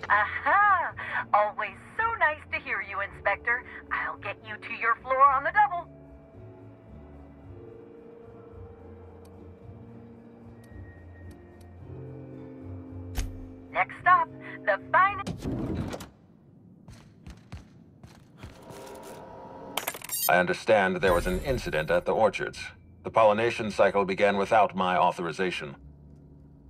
Aha! Always so nice to hear you, Inspector. I'll get you to your floor on the double. Next stop, the finest... I understand there was an incident at the orchards. The pollination cycle began without my authorization.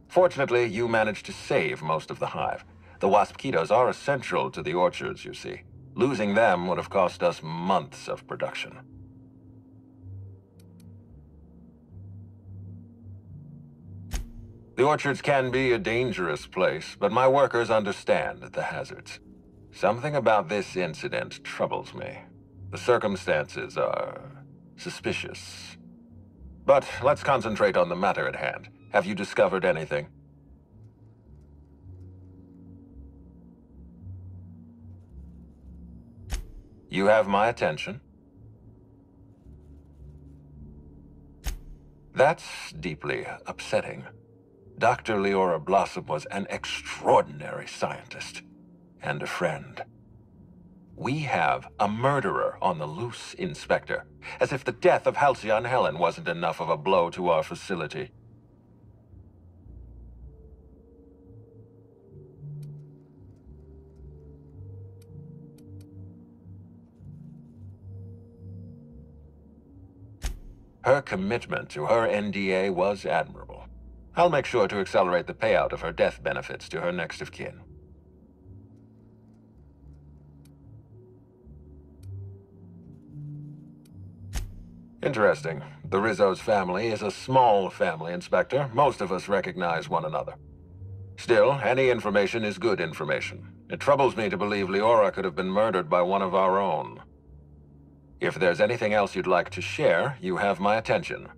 Fortunately, you managed to save most of the hive. The wasp-ketos are essential to the orchards, you see. Losing them would have cost us months of production. The orchards can be a dangerous place, but my workers understand the hazards. Something about this incident troubles me. The circumstances are suspicious. But let's concentrate on the matter at hand. Have you discovered anything? You have my attention. That's deeply upsetting. Dr. Leora Blossom was an extraordinary scientist and a friend. We have a murderer on the loose, Inspector. As if the death of Halcyon Helen wasn't enough of a blow to our facility. Her commitment to her NDA was admirable. I'll make sure to accelerate the payout of her death benefits to her next of kin. Interesting. The Rizzo's family is a small family, Inspector. Most of us recognize one another. Still, any information is good information. It troubles me to believe Leora could have been murdered by one of our own. If there's anything else you'd like to share, you have my attention.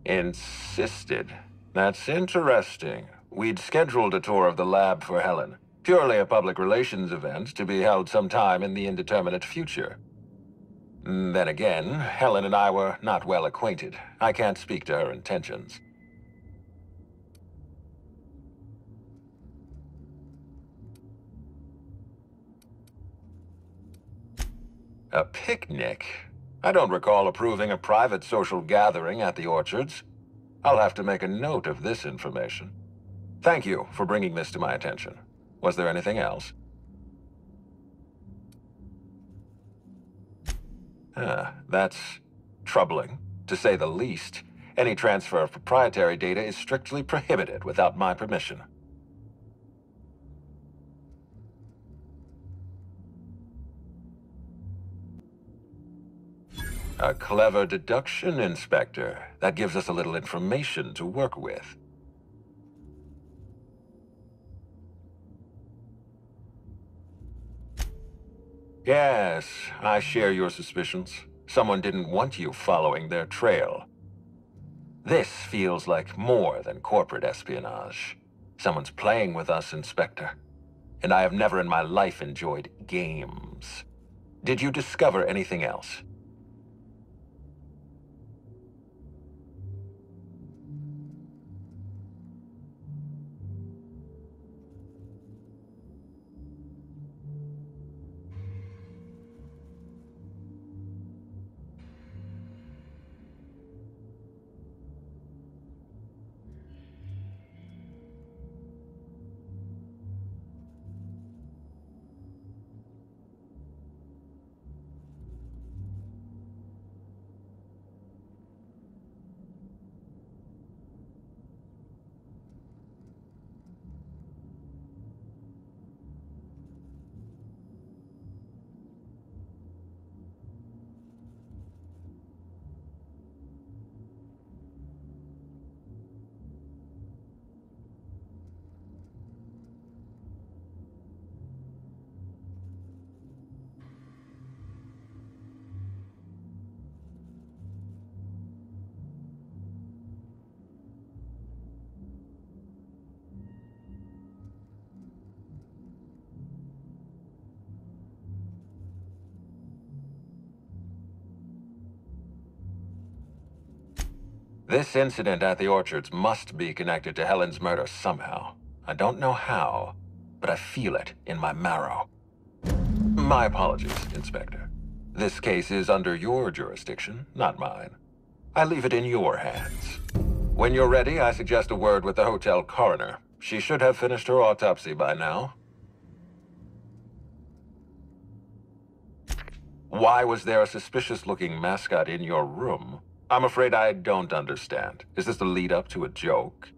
Insisted. That's interesting. We'd scheduled a tour of the lab for Helen. Purely a public relations event to be held sometime in the indeterminate future. Then again, Helen and I were not well acquainted. I can't speak to her intentions. A picnic? I don't recall approving a private social gathering at the orchards. I'll have to make a note of this information. Thank you for bringing this to my attention. Was there anything else? That's troubling, to say the least. Any transfer of proprietary data is strictly prohibited without my permission. A clever deduction, Inspector. That gives us a little information to work with. Yes, I share your suspicions. Someone didn't want you following their trail. This feels like more than corporate espionage. Someone's playing with us, Inspector. And I have never in my life enjoyed games. Did you discover anything else? This incident at the Orchards must be connected to Helen's murder somehow. I don't know how, but I feel it in my marrow. My apologies, Inspector. This case is under your jurisdiction, not mine. I leave it in your hands. When you're ready, I suggest a word with the hotel coroner. She should have finished her autopsy by now. Why was there a suspicious-looking mascot in your room? I'm afraid I don't understand. Is this the lead-up to a joke?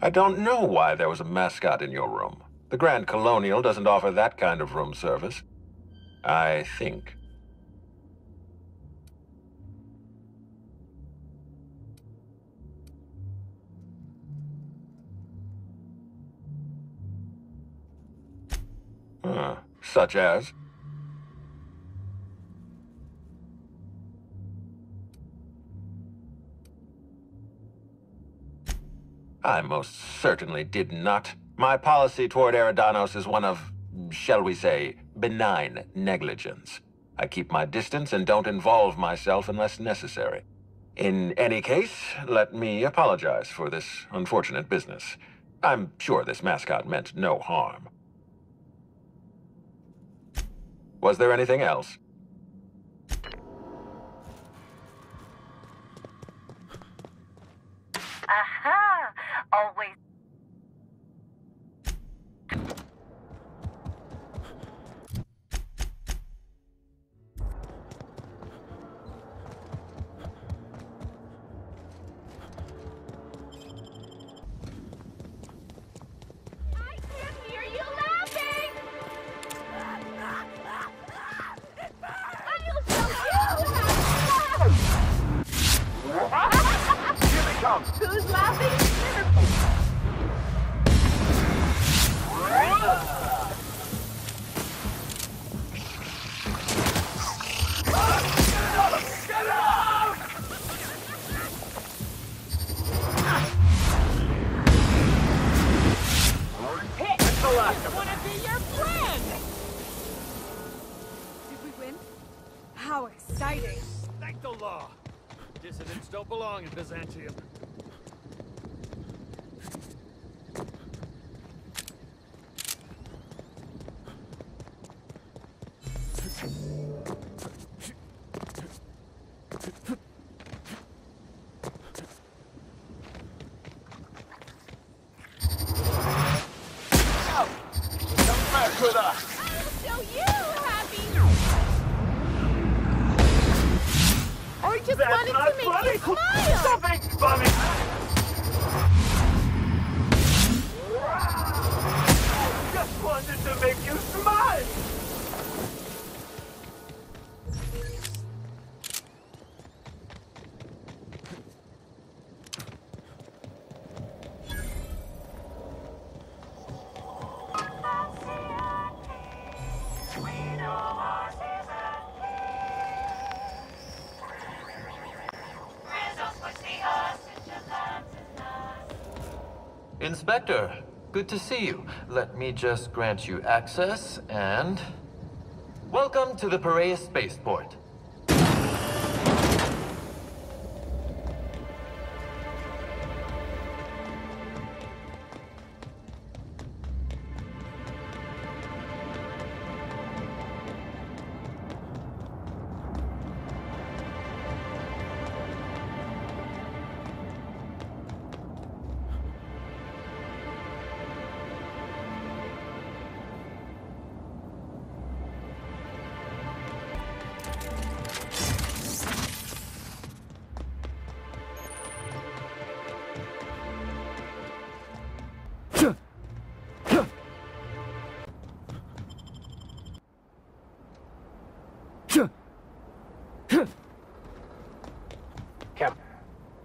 I don't know why there was a mascot in your room. The Grand Colonial doesn't offer that kind of room service. I think. Such as? I most certainly did not. My policy toward Eridanos is one of, shall we say, benign negligence. I keep my distance and don't involve myself unless necessary. In any case, let me apologize for this unfortunate business. I'm sure this mascot meant no harm. Was there anything else? Aha! Always. I can hear you laughing! I'll show you how to laugh! Here they come! Who's laughing? Get out! That's the last of I want to be your friend! Did we win? How exciting! Thank the law! Dissidents don't belong in Byzantium. Come back with us! I'll show you, Happy! I just That's wanted not to make funny! you smile! Something's funny! Just wanted to make you smile! Inspector, good to see you. Let me just grant you access and... Welcome to the Piraeus Spaceport.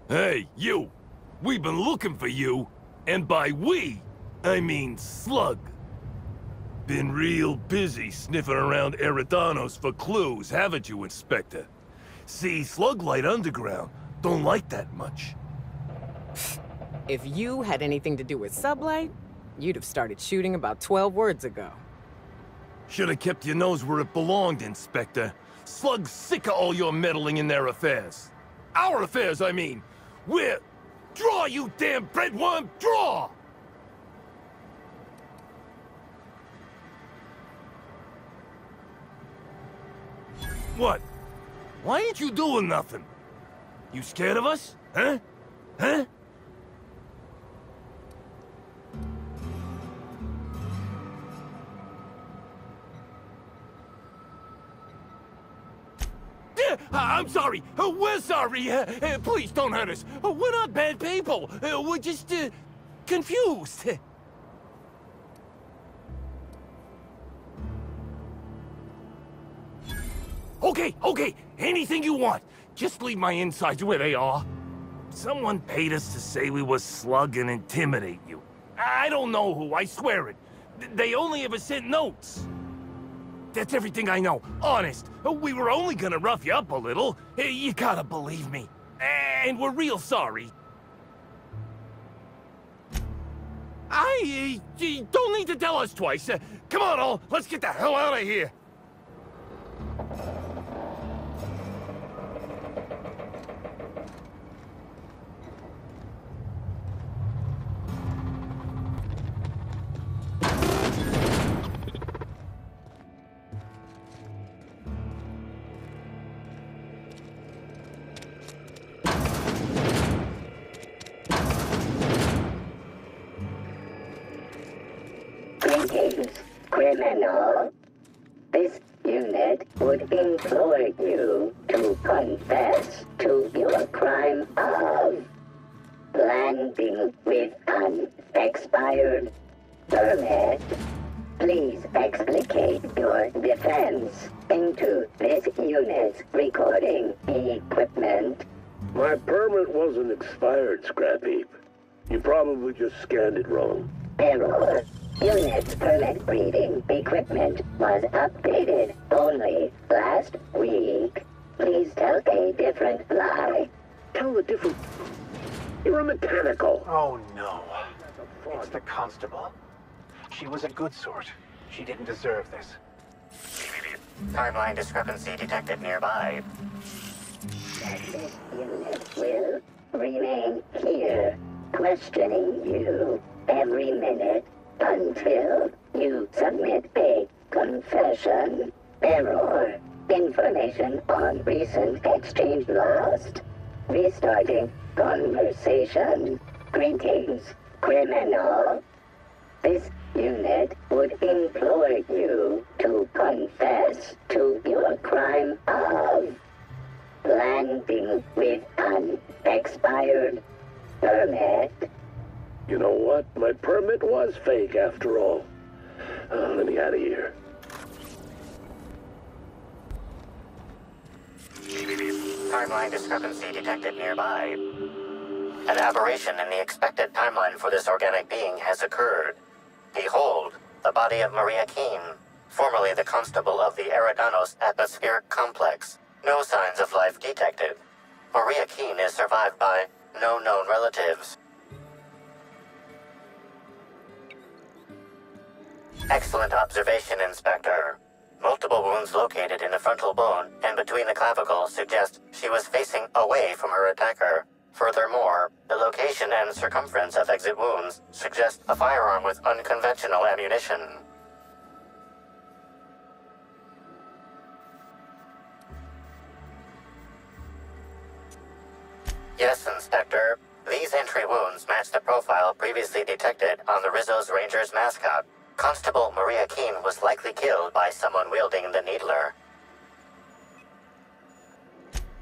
Hey, you! We've been looking for you, and by we, I mean Slug. Been real busy sniffing around Eridanos for clues, haven't you, Inspector? See, Sluglight Underground don't like that much. If you had anything to do with Sublight, you'd have started shooting about 12 words ago. Should have kept your nose where it belonged, Inspector. Slug's sick of all your meddling in their affairs. Our affairs, I mean. We're... Draw, you damn breadworm, draw! What? Why ain't you doing nothing? You scared of us? Huh? Huh? I'm sorry. We're sorry. Please don't hurt us. We're not bad people. We're just, confused. Okay. Anything you want. Just leave my insides where they are. Someone paid us to say we were slug and intimidate you. I don't know who, I swear it. They only ever sent notes. That's everything I know, honest. We were only gonna rough you up a little. You gotta believe me. And we're real sorry. You don't need to tell us twice. Come on, all. Let's get the hell out of here. Greetings, criminal. This unit would implore you to confess to your crime of landing with an expired permit. Please explicate your defense into this unit's recording equipment. My permit wasn't expired, Scrapheap. You probably just scanned it wrong. Error. Unit's permit reading equipment was updated only last week. Please tell a different lie. Tell a different... You're a mechanical. Oh no. It's the constable. She was a good sort. She didn't deserve this. Timeline discrepancy detected nearby. This unit will remain here, questioning you every minute until you submit a confession. Error. Information on recent exchange lost. Restarting conversation. Greetings, criminal. This unit would implore you to confess to your crime of landing with an expired permit. You know what? My permit was fake after all. Let me out of here. Timeline discrepancy detected nearby. An aberration in the expected timeline for this organic being has occurred. Behold, the body of Maria Keene, formerly the constable of the Eridanos Atmospheric Complex. No signs of life detected. Maria Keene is survived by no known relatives. Excellent observation, Inspector. Multiple wounds located in the frontal bone and between the clavicles suggest she was facing away from her attacker. Furthermore, the location and circumference of exit wounds suggest a firearm with unconventional ammunition. Yes, Inspector. These entry wounds match the profile previously detected on the Rizzo's Rangers mascot. Constable Maria Keene was likely killed by someone wielding the Needler.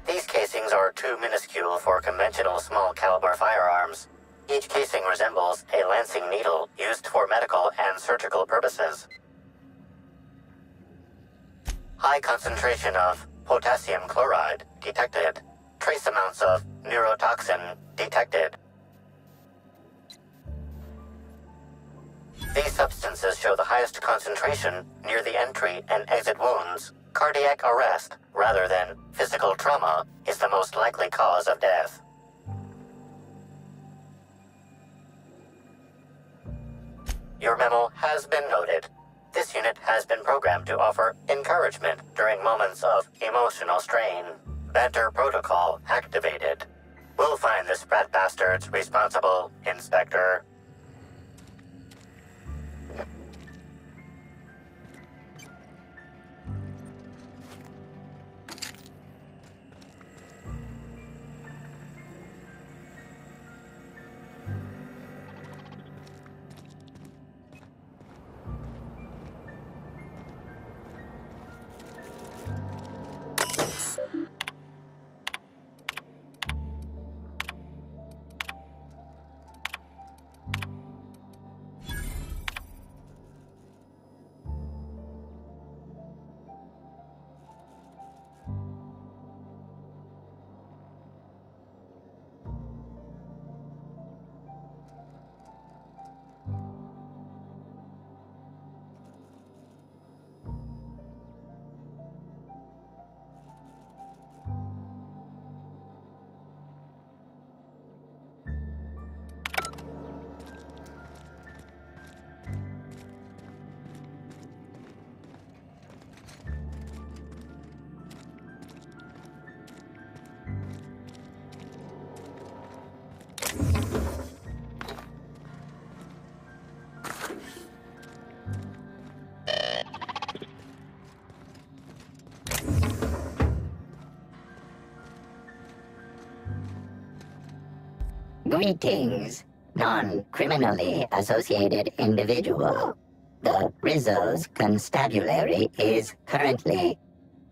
These casings are too minuscule for conventional small-caliber firearms. Each casing resembles a lancing needle used for medical and surgical purposes. High concentration of potassium chloride detected. Trace amounts of neurotoxin detected. These substances show the highest concentration near the entry and exit wounds. Cardiac arrest, rather than physical trauma, is the most likely cause of death. Your memo has been noted. This unit has been programmed to offer encouragement during moments of emotional strain. Banter protocol activated. We'll find the Sprat bastards responsible, Inspector. Greetings, non-criminally associated individual. The Rizzo's constabulary is currently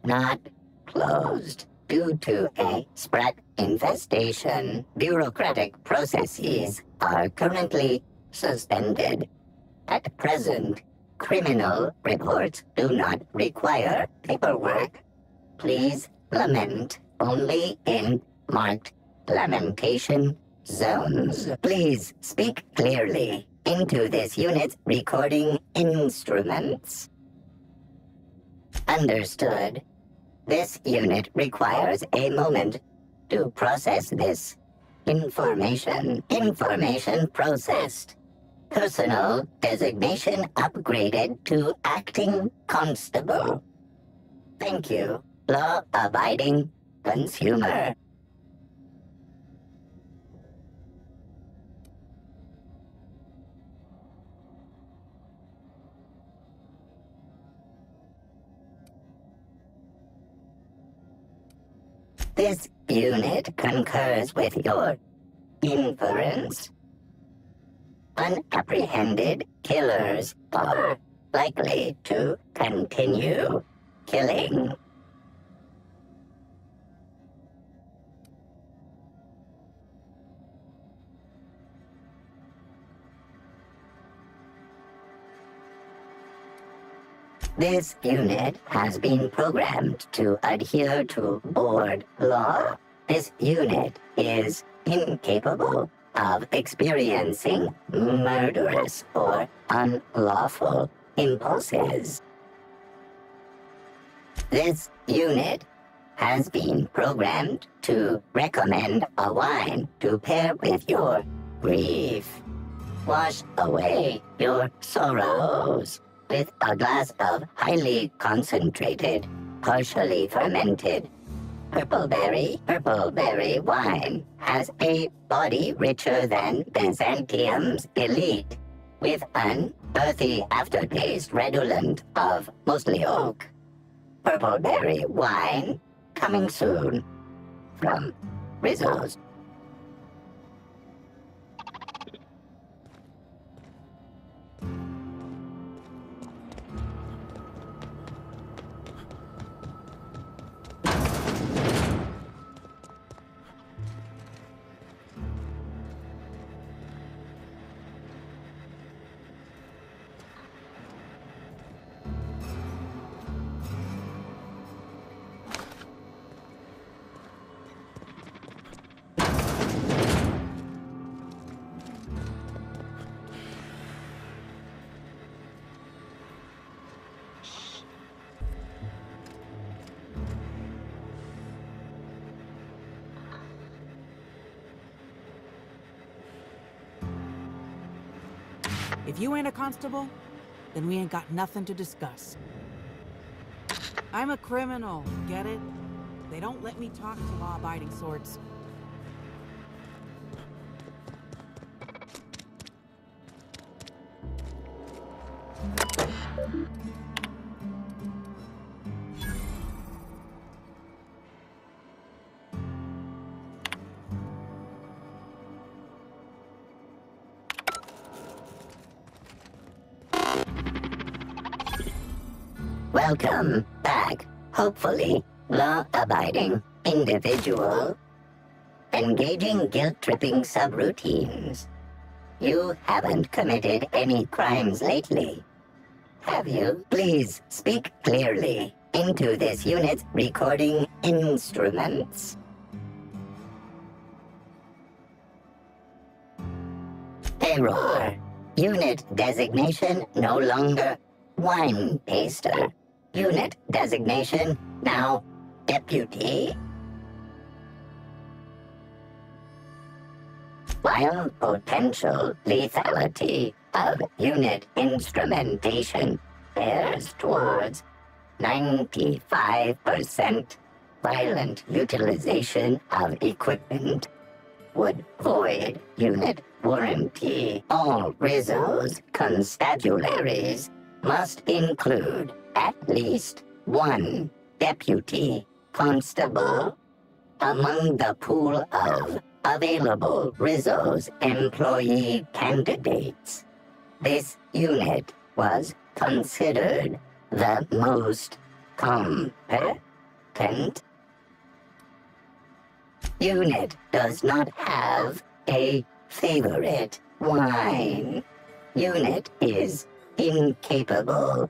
not closed due to a Sprat infestation. Bureaucratic processes are currently suspended. At present, criminal reports do not require paperwork. Please lament only in marked lamentation zones. Please speak clearly into this unit's recording instruments. Understood. This unit requires a moment to process this information. Information processed. Personal designation upgraded to acting constable. Thank you, law-abiding consumer. This unit concurs with your inference. Unapprehended killers are likely to continue killing. This unit has been programmed to adhere to board law. This unit is incapable of experiencing murderous or unlawful impulses. This unit has been programmed to recommend a wine to pair with your grief. Wash away your sorrows with a glass of highly concentrated, partially fermented purple-berry wine. Has a body richer than Byzantium's elite, with an earthy aftertaste redolent of mostly oak. Purple-berry wine coming soon from Rizzo's. If you ain't a constable, then we ain't got nothing to discuss. I'm a criminal, get it? They don't let me talk to law-abiding sorts. Welcome back, hopefully, law-abiding individual. Engaging guilt-tripping subroutines. You haven't committed any crimes lately, have you? Please speak clearly into this unit's recording instruments. Error. Unit designation no longer wine taster. Unit designation now deputy. While potential lethality of unit instrumentation bears towards 95% violent utilization of equipment, would void unit warranty. All Rizzo's constabularies must include at least one deputy constable among the pool of available Rizzo's employee candidates. This unit was considered the most competent. Unit does not have a favorite wine. Unit is incapable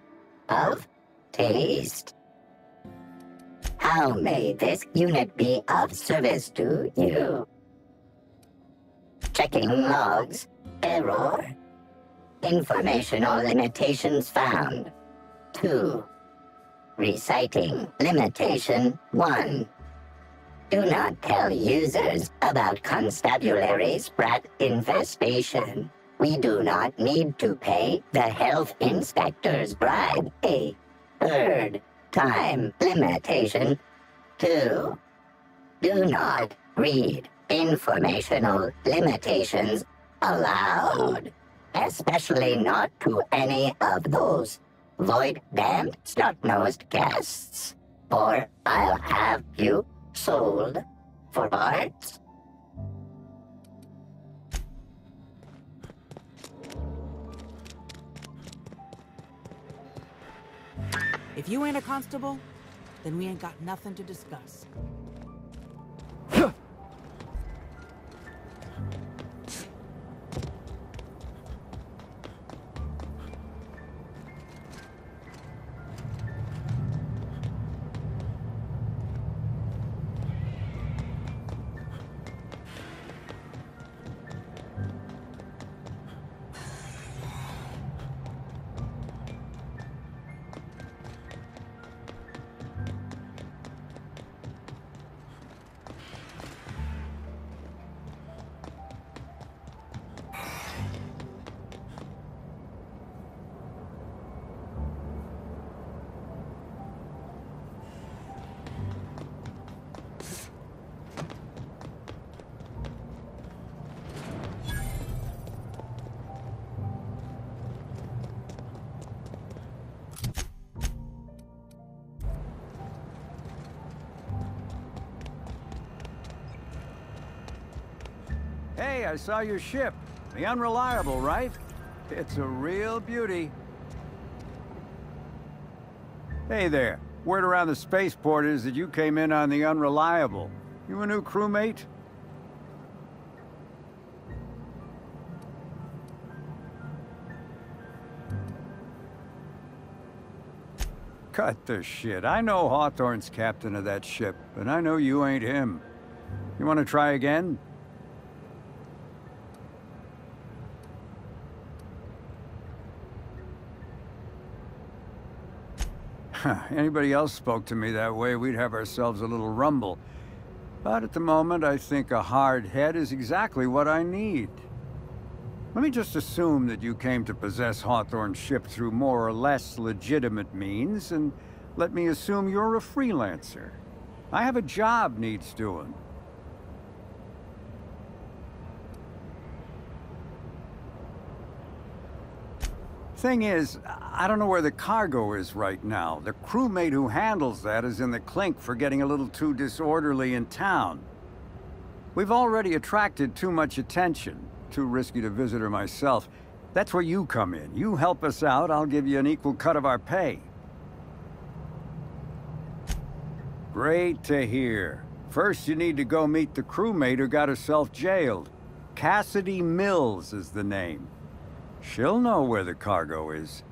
of taste. How may this unit be of service to you? Checking logs. Error. Informational limitations found. 2. Reciting limitation 1. Do not tell users about constabulary sprat infestation. We do not need to pay the health inspector's bribe. A third time limitation 2. Do not read informational limitations aloud, especially not to any of those void-damned snot-nosed guests, or I'll have you sold for parts. If you ain't a constable, then we ain't got nothing to discuss. Hey, I saw your ship. The Unreliable, right? It's a real beauty. Hey there. Word around the spaceport is that you came in on the Unreliable. You a new crewmate? Cut the shit. I know Hawthorne's captain of that ship, but I know you ain't him. You want to try again? Anybody else spoke to me that way, we'd have ourselves a little rumble. But at the moment, I think a hard head is exactly what I need. Let me just assume that you came to possess Hawthorne's ship through more or less legitimate means, and let me assume you're a freelancer. I have a job needs doing. Thing is, I don't know where the cargo is right now. The crewmate who handles that is in the clink for getting a little too disorderly in town. We've already attracted too much attention. Too risky to visit her myself. That's where you come in. You help us out, I'll give you an equal cut of our pay. Great to hear. First, you need to go meet the crewmate who got herself jailed. Cassidy Mills is the name. She'll know where the cargo is.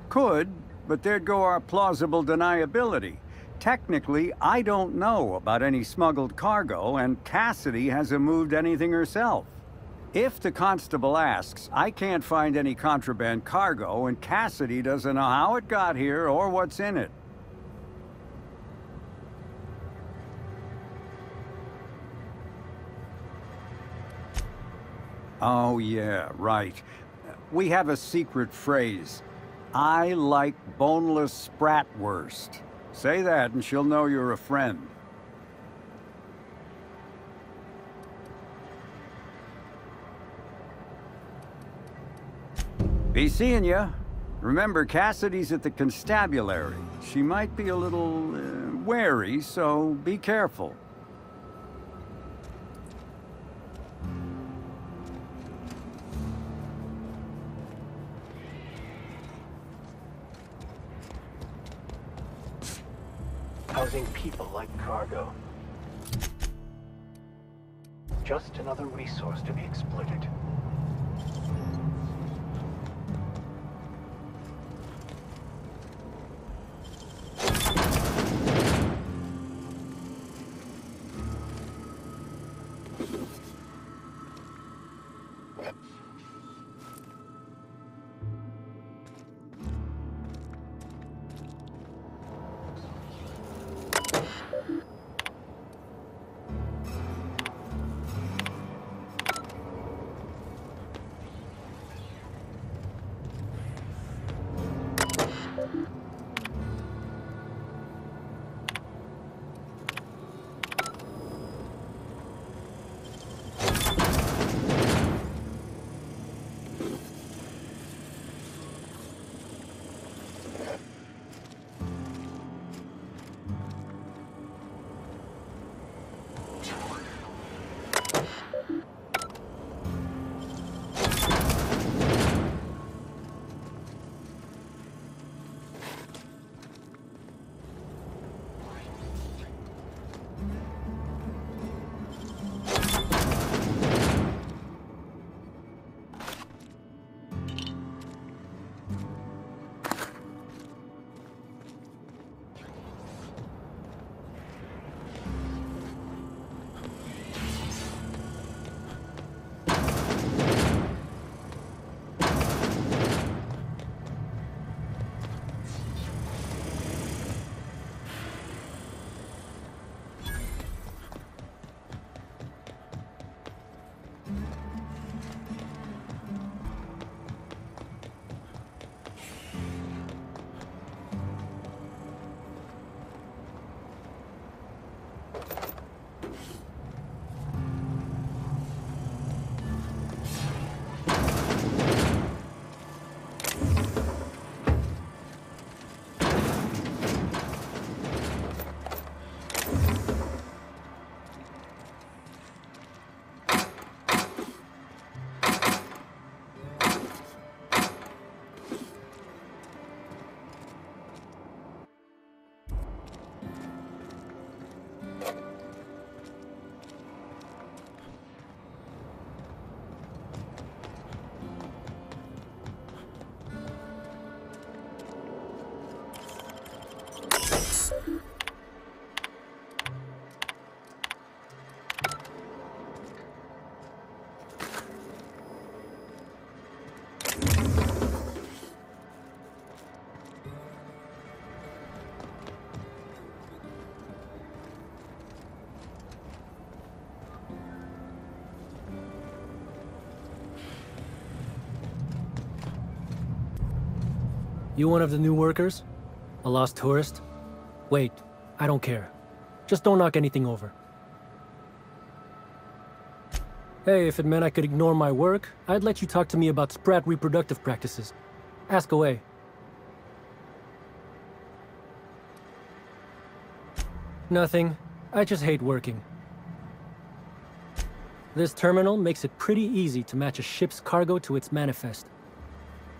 Could, but there'd go our plausible deniability. Technically, I don't know about any smuggled cargo, and Cassidy hasn't moved anything herself. If the constable asks, I can't find any contraband cargo, and Cassidy doesn't know how it got here or what's in it. Oh yeah, right. We have a secret phrase. I like boneless spratwurst. Say that and she'll know you're a friend. Be seeing ya. Remember, Cassidy's at the constabulary. She might be a little wary, so be careful. Housing people like cargo. Just another resource to be exploited. You one of the new workers? A lost tourist? Wait, I don't care. Just don't knock anything over. Hey, if it meant I could ignore my work, I'd let you talk to me about sprat reproductive practices. Ask away. Nothing. I just hate working. This terminal makes it pretty easy to match a ship's cargo to its manifest.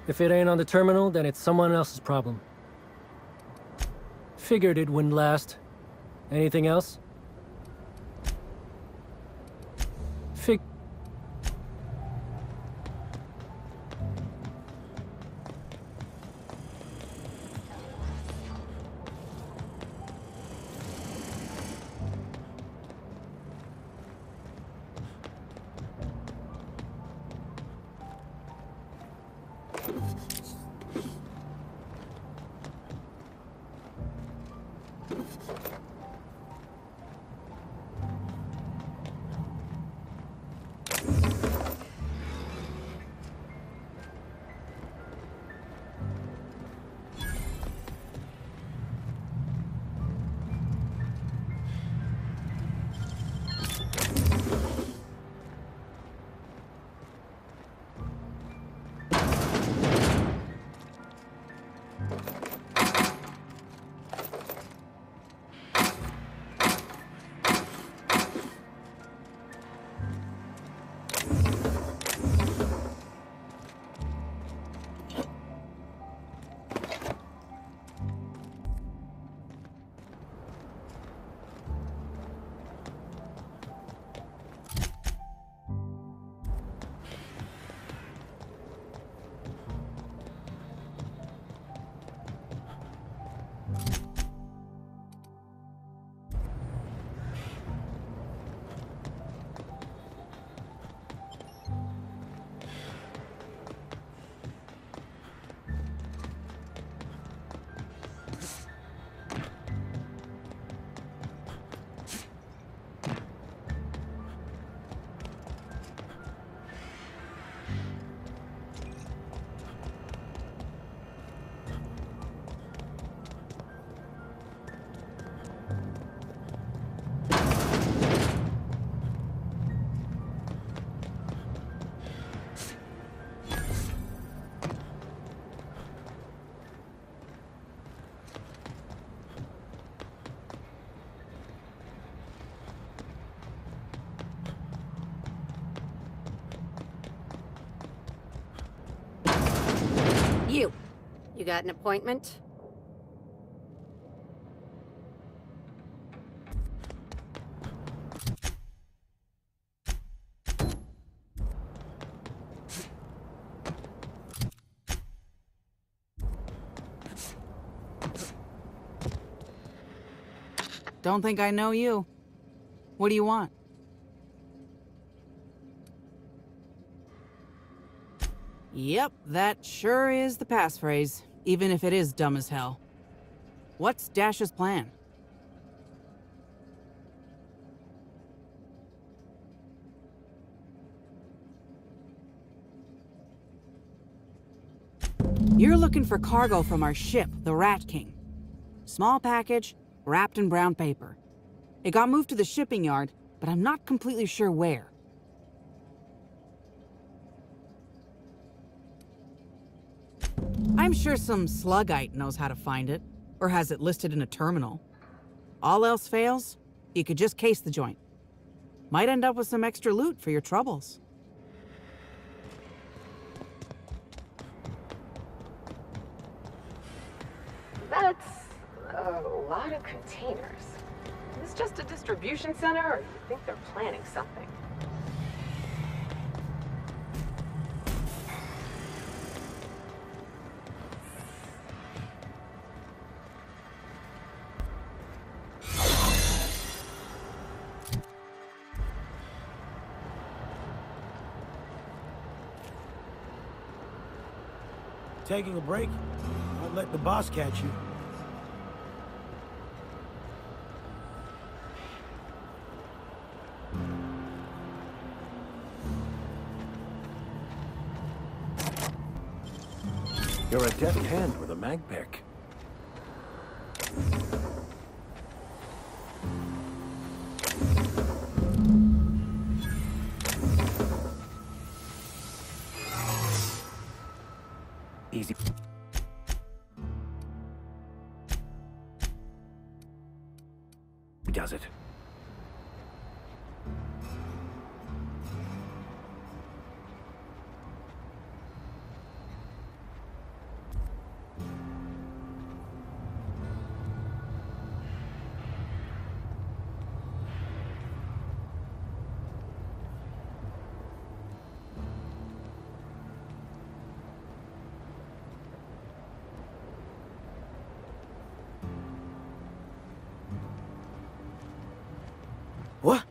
If it ain't on the terminal, then it's someone else's problem. Figured it wouldn't last. Anything else? You got an appointment? Don't think I know you. What do you want? Yep, that sure is the passphrase, even if it is dumb as hell. What's Dash's plan? You're looking for cargo from our ship, the Rat King. Small package, wrapped in brown paper. It got moved to the shipping yard, but I'm not completely sure where. I'm sure some sluggite knows how to find it, or has it listed in a terminal. All else fails, you could just case the joint. Might end up with some extra loot for your troubles. That's a lot of containers. Is this just a distribution center, or do you think they're planning something? Taking a break? Don't let the boss catch you. You're a deft hand with a mag pick. Easy. Does it? What?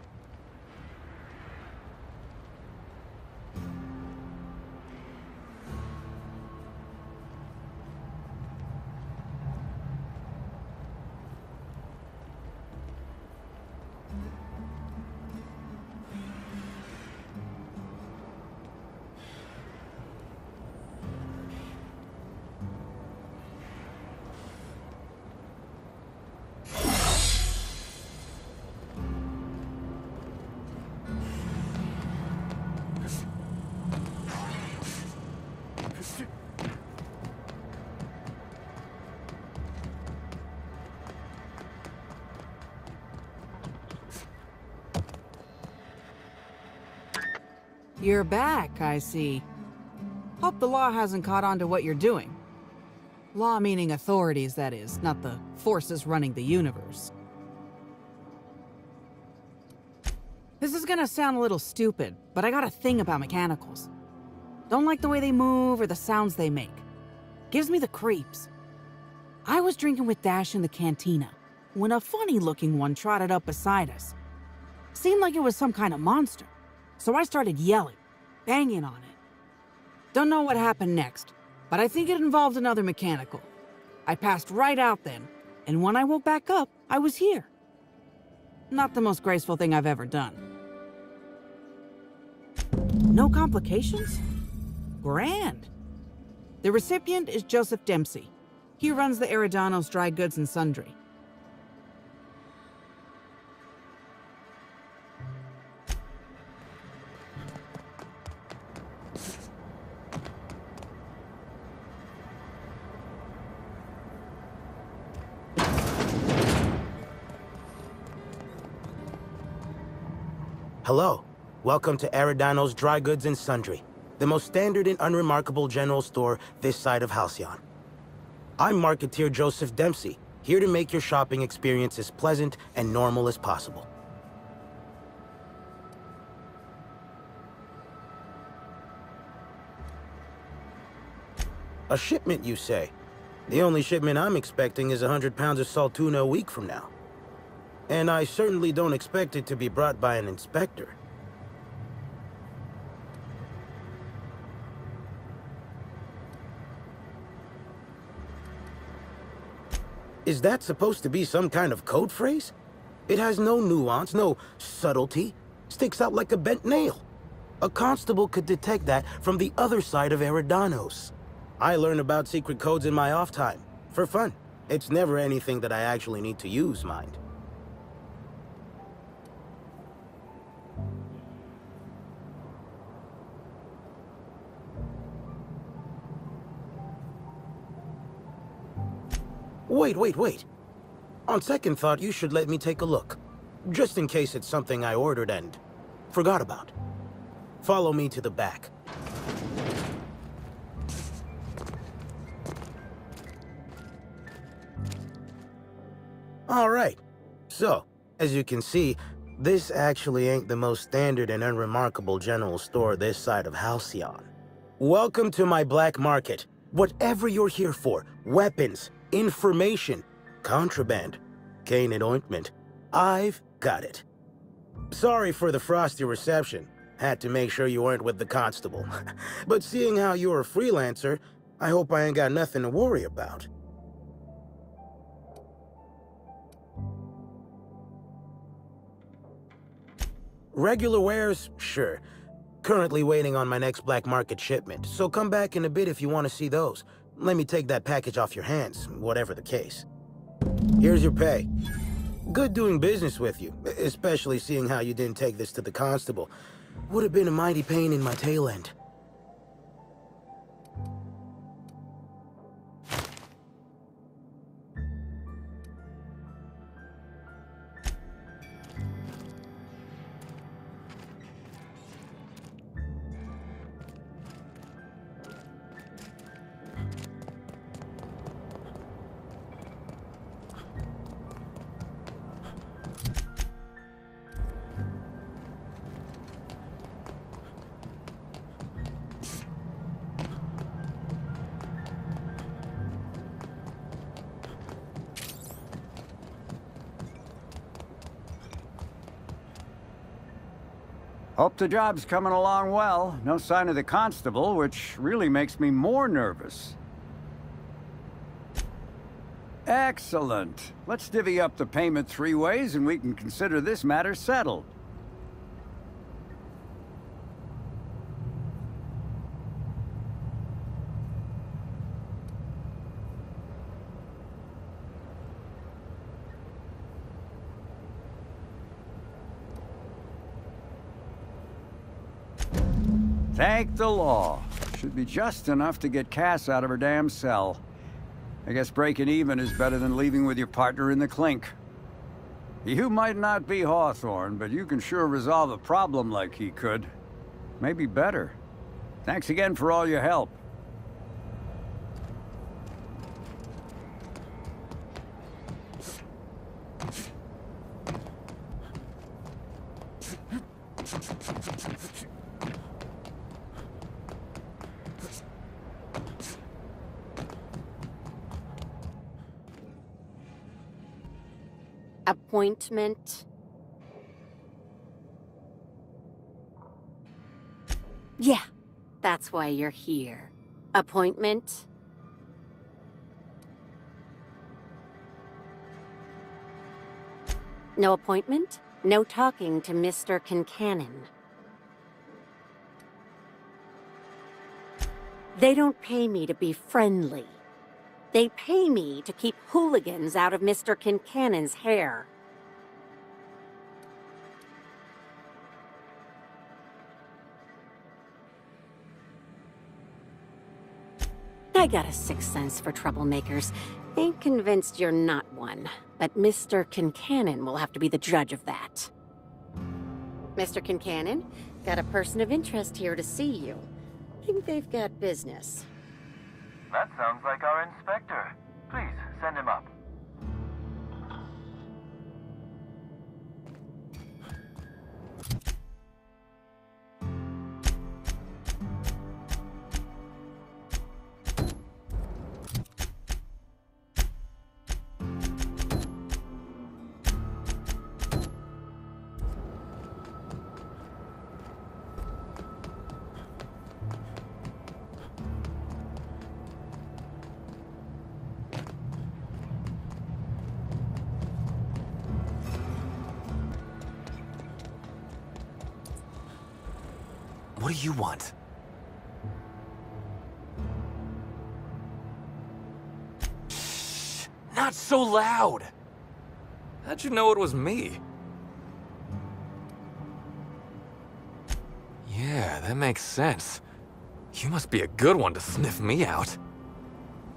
You're back, I see. Hope the law hasn't caught on to what you're doing. Law meaning authorities, that is, not the forces running the universe. This is gonna sound a little stupid, but I got a thing about mechanicals. Don't like the way they move or the sounds they make. Gives me the creeps. I was drinking with Dash in the cantina when a funny-looking one trotted up beside us. Seemed like it was some kind of monster. So I started yelling, banging on it. Don't know what happened next, but I think it involved another mechanical. I passed right out then, and when I woke back up, I was here. Not the most graceful thing I've ever done. No complications? Grand. The recipient is Joseph Dempsey. He runs the Eridanos Dry Goods and Sundry. Hello. Welcome to Eridanos Dry Goods and Sundry, the most standard and unremarkable general store this side of Halcyon. I'm Marketeer Joseph Dempsey, here to make your shopping experience as pleasant and normal as possible. A shipment, you say? The only shipment I'm expecting is 100 pounds of salt tuna a week from now. And I certainly don't expect it to be brought by an inspector. Is that supposed to be some kind of code phrase? It has no nuance, no subtlety. Sticks out like a bent nail. A constable could detect that from the other side of Eridanos. I learn about secret codes in my off time, for fun. It's never anything that I actually need to use, mind. Wait. On second thought, you should let me take a look. Just in case it's something I ordered and forgot about. Follow me to the back. All right. So, as you can see, this actually ain't the most standard and unremarkable general store this side of Halcyon. Welcome to my black market. Whatever you're here for, weapons, information, contraband, cane and ointment, I've got it. Sorry for the frosty reception. Had to make sure you weren't with the constable. But seeing how you're a freelancer, I hope I ain't got nothing to worry about. Regular wares? Sure. Currently waiting on my next black market shipment, so come back in a bit if you want to see those. let me take that package off your hands, whatever the case. Here's your pay. Good doing business with you, especially seeing how you didn't take this to the constable. Would have been a mighty pain in my tail end. Hope the job's coming along well. No sign of the constable, which really makes me more nervous. Excellent. Let's divvy up the payment 3 ways and we can consider this matter settled. Thank the law. Should be just enough to get Cass out of her damn cell. I guess breaking even is better than leaving with your partner in the clink. You might not be Hawthorne, but you can sure resolve a problem like he could. Maybe better. Thanks again for all your help. Appointment? Yeah, that's why you're here. Appointment? No appointment? No talking to Mr. Kincannon. They don't pay me to be friendly. They pay me to keep hooligans out of Mr. Kincannon's hair. I got a sixth sense for troublemakers. Ain't convinced you're not one, but Mr. Kincannon will have to be the judge of that. Mr. Kincannon, got a person of interest here to see you. Think they've got business. That sounds like our inspector. Please, send him up. What do you want? Shh! Not so loud! How'd you know it was me? Yeah, that makes sense. You must be a good one to sniff me out.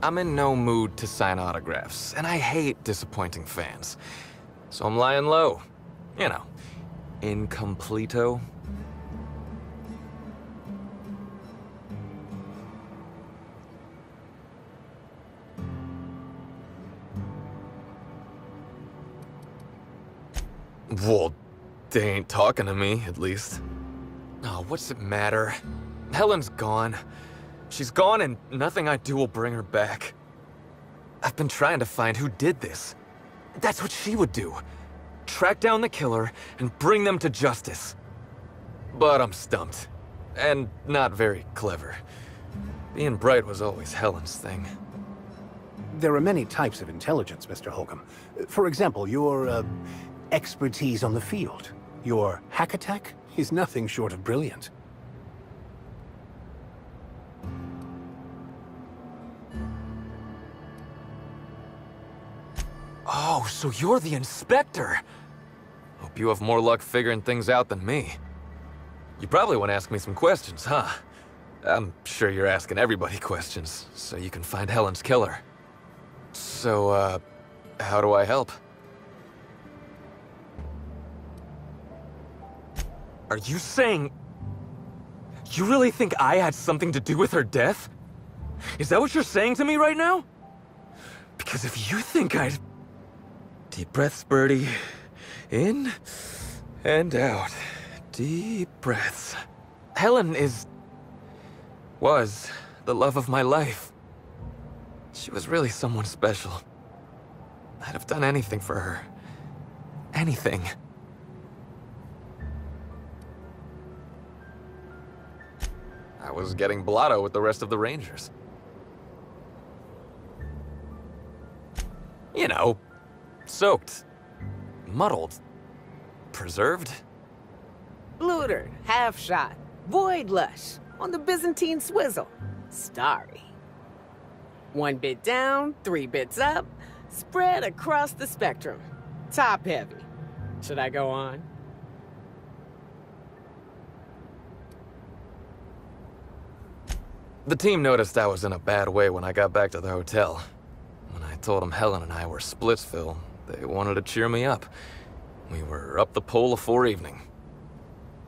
I'm in no mood to sign autographs, and I hate disappointing fans. So I'm lying low. You know, incompleto. Well, they ain't talking to me, at least. Oh, what's it matter? Helen's gone. She's gone and nothing I do will bring her back. I've been trying to find who did this. That's what she would do. Track down the killer and bring them to justice. But I'm stumped. And not very clever. Being bright was always Helen's thing. There are many types of intelligence, Mr. Holcomb. For example, your, expertise on the field. Your hack attack is nothing short of brilliant. Oh, so you're the inspector. Hope you have more luck figuring things out than me. You probably want to ask me some questions, huh? I'm sure you're asking everybody questions, so you can find Helen's killer. So, how do I help? Are you saying... You really think I had something to do with her death? Is that what you're saying to me right now? Because if you think I'd... Deep breaths, Birdie. In and out. Deep breaths. Helen was the love of my life. She was really someone special. I'd have done anything for her. Anything. I was getting blotto with the rest of the Rangers. You know, soaked, muddled, preserved. Looter, half shot, void lush, on the Byzantine swizzle, starry. 1 bit down, 3 bits up, spread across the spectrum. Top heavy. Should I go on? The team noticed I was in a bad way when I got back to the hotel. When I told them Helen and I were Splitsville, they wanted to cheer me up. We were up the pole afore evening.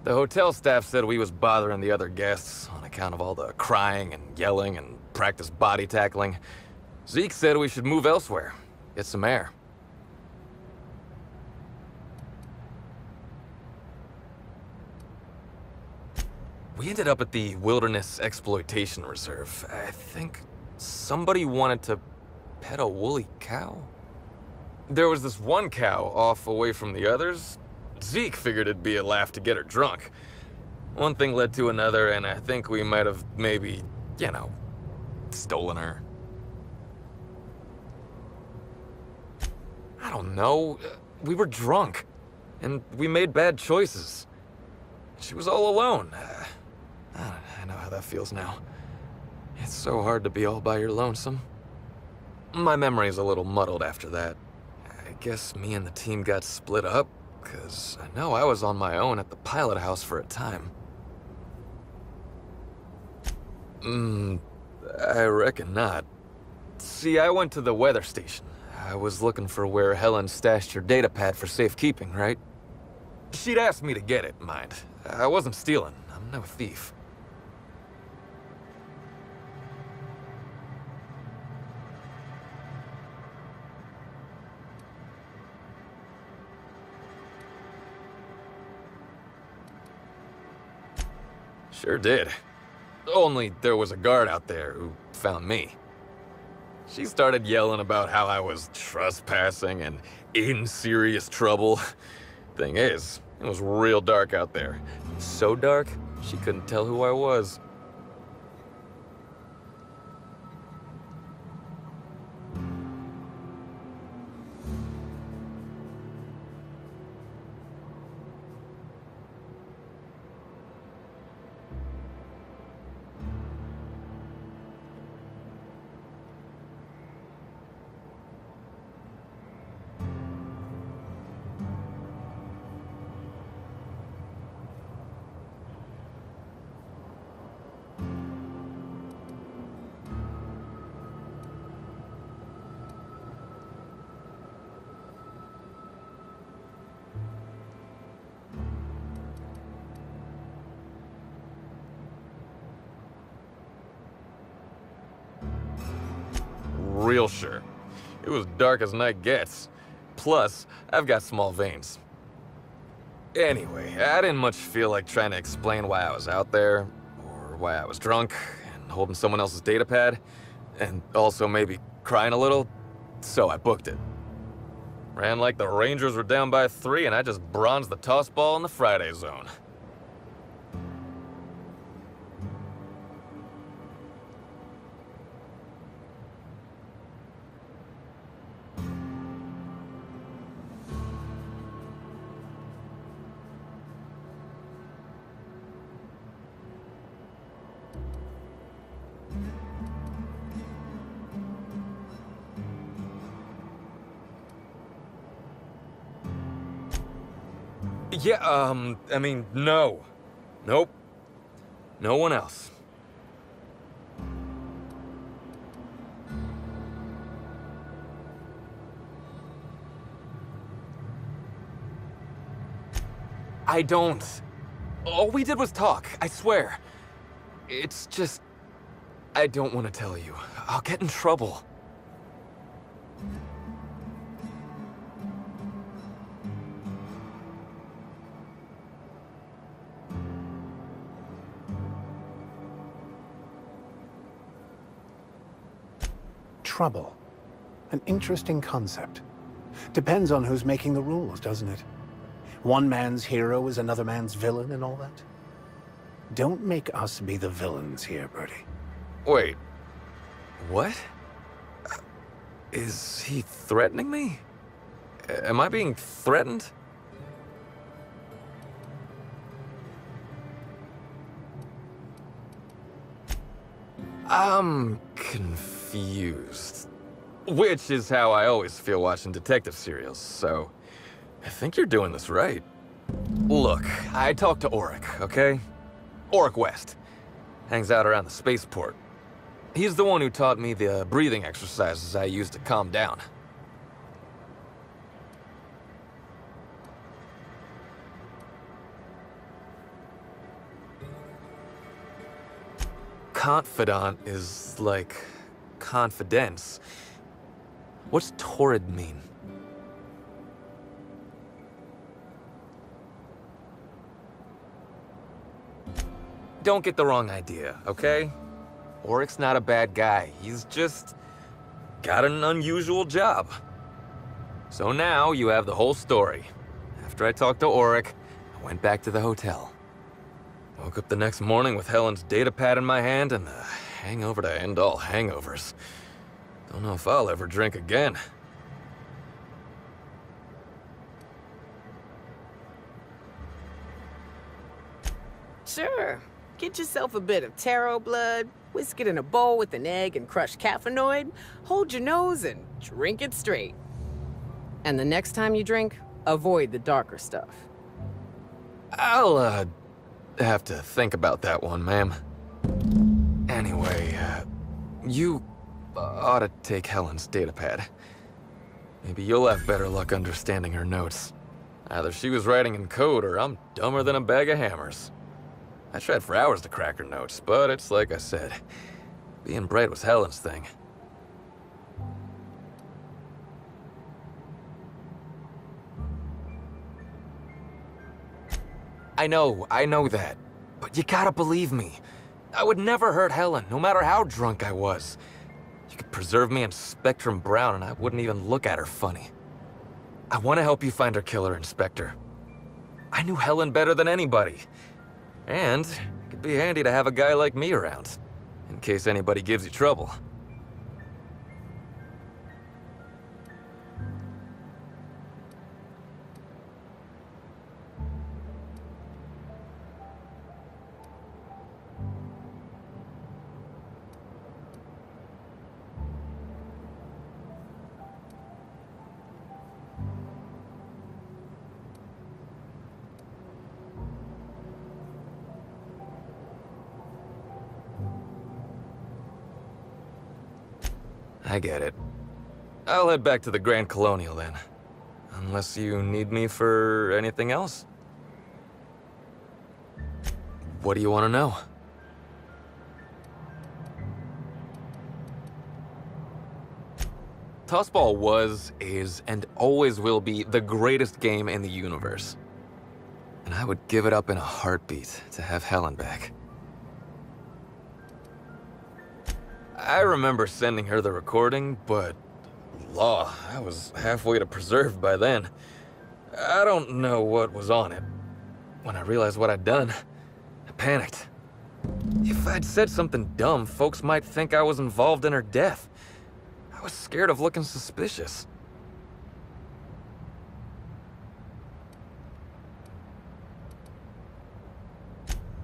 The hotel staff said we was bothering the other guests on account of all the crying and yelling and practice body tackling. Zeke said we should move elsewhere, get some air. We ended up at the Wilderness Exploitation Reserve. I think somebody wanted to pet a woolly cow? There was this one cow off away from the others. Zeke figured it'd be a laugh to get her drunk. One thing led to another, and I think we might have maybe, you know, stolen her. I don't know. We were drunk, and we made bad choices. She was all alone. I know how that feels now. It's so hard to be all by your lonesome. My memory's a little muddled after that. I guess me and the team got split up, because I know I was on my own at the pilot house for a time. I reckon not. See, I went to the weather station. I was looking for where Helen stashed her datapad for safekeeping, right? She'd asked me to get it, mind. I wasn't stealing. I'm no thief. Sure did. Only there was a guard out there who found me. She started yelling about how I was trespassing and in serious trouble. Thing is, it was real dark out there. So dark, she couldn't tell who I was. Real sure. It was dark as night gets. Plus, I've got small veins. Anyway, I didn't much feel like trying to explain why I was out there, or why I was drunk, and holding someone else's datapad, and also maybe crying a little, so I booked it. Ran like the Rangers were down by 3, and I just bronzed the toss ball in the Friday zone. Yeah, I mean, no. Nope. No one else. I don't. All we did was talk, I swear. It's just... I don't want to tell you. I'll get in trouble. Trouble. An interesting concept. Depends on who's making the rules, doesn't it? One man's hero is another man's villain and all that? Don't make us be the villains here, Bertie. Wait. What? Is he threatening me? Am I being threatened? I'm confused. Which is how I always feel watching detective serials, so... I think you're doing this right. Look, I talked to Auric, okay? Auric West. Hangs out around the spaceport. He's the one who taught me the breathing exercises I use to calm down. Confidant is like confidence. What's torrid mean? Don't get the wrong idea, okay? Auric's not a bad guy. He's just got an unusual job. So now you have the whole story. After I talked to Auric, I went back to the hotel. Woke up the next morning with Helen's data pad in my hand and the hangover to end all hangovers. Don't know if I'll ever drink again. Sure. Get yourself a bit of taro blood, whisk it in a bowl with an egg and crushed caffeinoid, hold your nose and drink it straight. And the next time you drink, avoid the darker stuff. I'll, have to think about that one, ma'am. Anyway, you ought to take Helen's datapad. Maybe you'll have better luck understanding her notes. Either she was writing in code or I'm dumber than a bag of hammers. I tried for hours to crack her notes, but it's like I said. Being bright was Helen's thing. I know that. But you gotta believe me. I would never hurt Helen, no matter how drunk I was. You could preserve me in Spectrum Brown and I wouldn't even look at her funny. I want to help you find her killer, Inspector. I knew Helen better than anybody. And it could be handy to have a guy like me around, in case anybody gives you trouble. I get it. I'll head back to the Grand Colonial then. Unless you need me for anything else. What do you want to know? Tossball was, is, and always will be the greatest game in the universe. And I would give it up in a heartbeat to have Helen back. I remember sending her the recording, but law, I was halfway to preserved by then. I don't know what was on it. When I realized what I'd done, I panicked. If I'd said something dumb, folks might think I was involved in her death. I was scared of looking suspicious.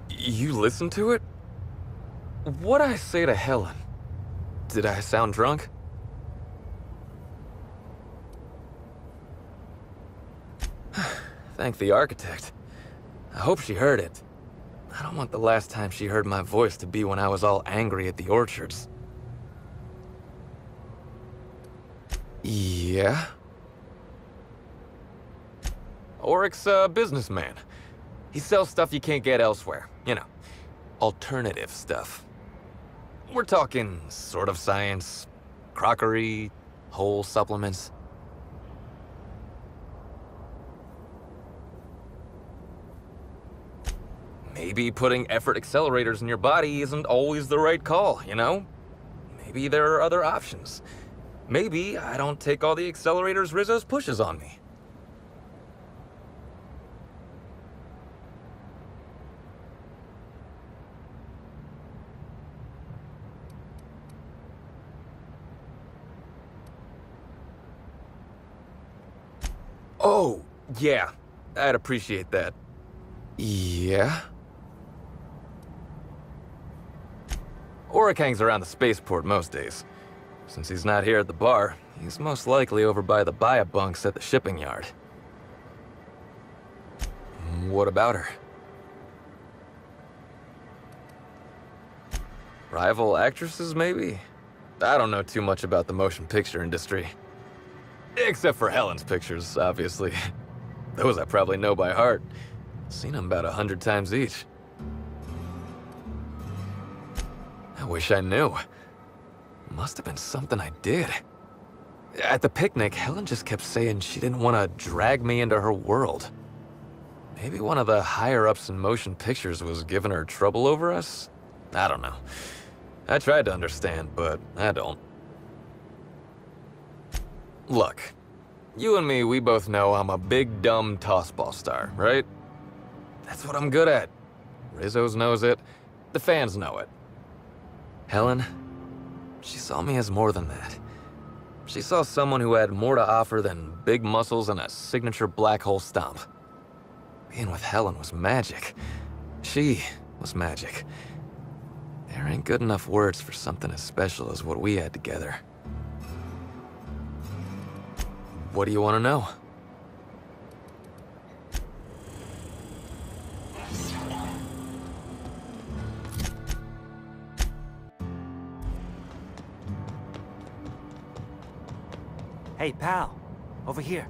You listened to it? What'd I say to Helen? Did I sound drunk? Thank the architect. I hope she heard it. I don't want the last time she heard my voice to be when I was all angry at the orchards. Yeah? Oric's a businessman. He sells stuff you can't get elsewhere. You know, alternative stuff. We're talking sort of science, crockery, whole supplements. Maybe putting effort accelerators in your body isn't always the right call, you know? Maybe there are other options. Maybe I don't take all the accelerators Rizzo's pushes on me. Oh, yeah. I'd appreciate that. Yeah? Oric hangs around the spaceport most days. Since he's not here at the bar, he's most likely over by the buy-a-bunks at the shipping yard. What about her? Rival actresses, maybe? I don't know too much about the motion picture industry. Except for Helen's pictures, obviously. Those I probably know by heart. Seen them about 100 times each. I wish I knew. Must have been something I did. At the picnic, Helen just kept saying she didn't want to drag me into her world. Maybe one of the higher-ups in motion pictures was giving her trouble over us? I don't know. I tried to understand, but I don't. Look, you and me, we both know I'm a big, dumb tossball star, right? That's what I'm good at. Rizzo's knows it. The fans know it. Helen, she saw me as more than that. She saw someone who had more to offer than big muscles and a signature black hole stomp. Being with Helen was magic. She was magic. There ain't good enough words for something as special as what we had together. What do you want to know? Hey, pal. Over here.